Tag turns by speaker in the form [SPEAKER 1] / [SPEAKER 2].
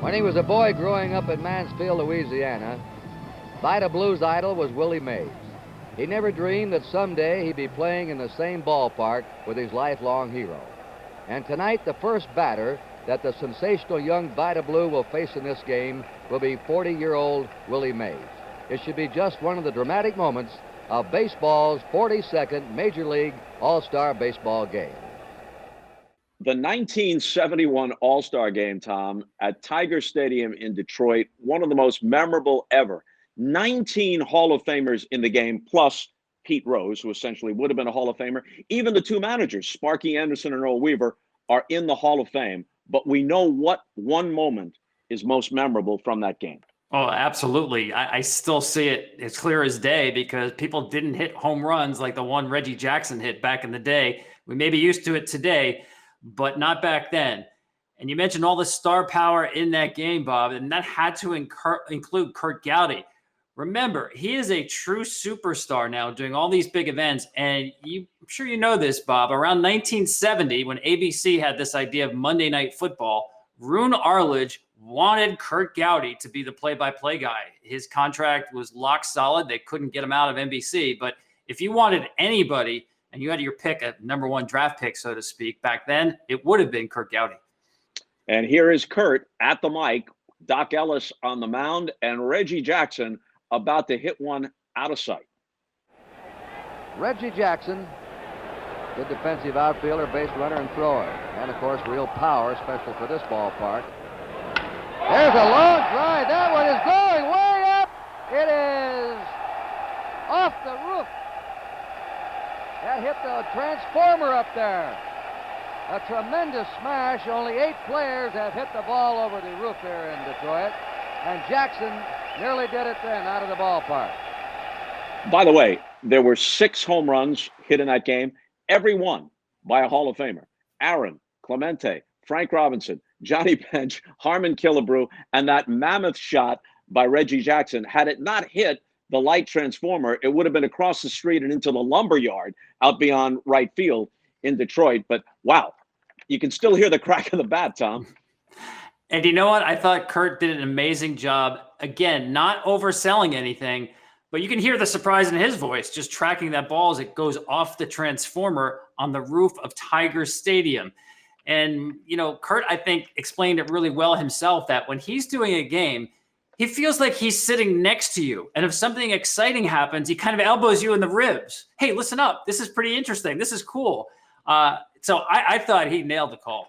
[SPEAKER 1] When he was a boy growing up in Mansfield, Louisiana, Vida Blue's idol was Willie Mays. He never dreamed that someday he'd be playing in the same ballpark with his lifelong hero. And tonight, the first batter that the sensational young Vida Blue will face in this game will be 40-year-old Willie Mays. It should be just one of the dramatic moments of baseball's 42nd Major League All-Star Baseball game.
[SPEAKER 2] The 1971 All-Star Game, Tom, at Tiger Stadium in Detroit, one of the most memorable ever. 19 Hall of Famers in the game, plus Pete Rose, who essentially would have been a Hall of Famer. Even the two managers, Sparky Anderson and Earl Weaver, are in the Hall of Fame. But we know what one moment is most memorable from that game.
[SPEAKER 3] Oh, absolutely. I still see it as clear as day because people didn't hit home runs like the one Reggie Jackson hit back in the day. We may be used to it today, but not back then. And you mentioned all the star power in that game, Bob, and that had to include Curt Gowdy. Remember, he is a true superstar now doing all these big events. And I'm sure you know this, Bob. Around 1970, when ABC had this idea of Monday Night Football, Roone Arledge wanted Curt Gowdy to be the play-by-play guy. His contract was lock solid. They couldn't get him out of NBC. But if you wanted anybody and you had your pick, a number one draft pick, so to speak, back then, it would have been Curt Gowdy.
[SPEAKER 2] And here is Curt at the mic, Doc Ellis on the mound, and Reggie Jackson about to hit one out of sight.
[SPEAKER 1] Reggie Jackson, good defensive outfielder, base runner, and thrower. And, of course, real power, especially for this ballpark. There's a long drive. That one is going way up. It is off the roof. That hit the transformer up there. A tremendous smash. Only 8 players have hit the ball over the roof there in Detroit. And Jackson nearly did it then out of the ballpark.
[SPEAKER 2] By the way, there were 6 home runs hit in that game, every one by a Hall of Famer. Aaron, Clemente, Frank Robinson, Johnny Bench, Harmon Killebrew, and that mammoth shot by Reggie Jackson. Had it not hit the light transformer, it would have been across the street and into the lumber yard out beyond right field in Detroit. But wow, you can still hear the crack of the bat, Tom.
[SPEAKER 3] And you know what? I thought Curt did an amazing job. Again, not overselling anything, but you can hear the surprise in his voice, just tracking that ball as it goes off the transformer on the roof of Tiger Stadium. And, you know, Curt, I think, explained it really well himself that when he's doing a game, he feels like he's sitting next to you. And if something exciting happens, he kind of elbows you in the ribs. Hey, listen up. This is pretty interesting. This is cool. So I thought he nailed the call.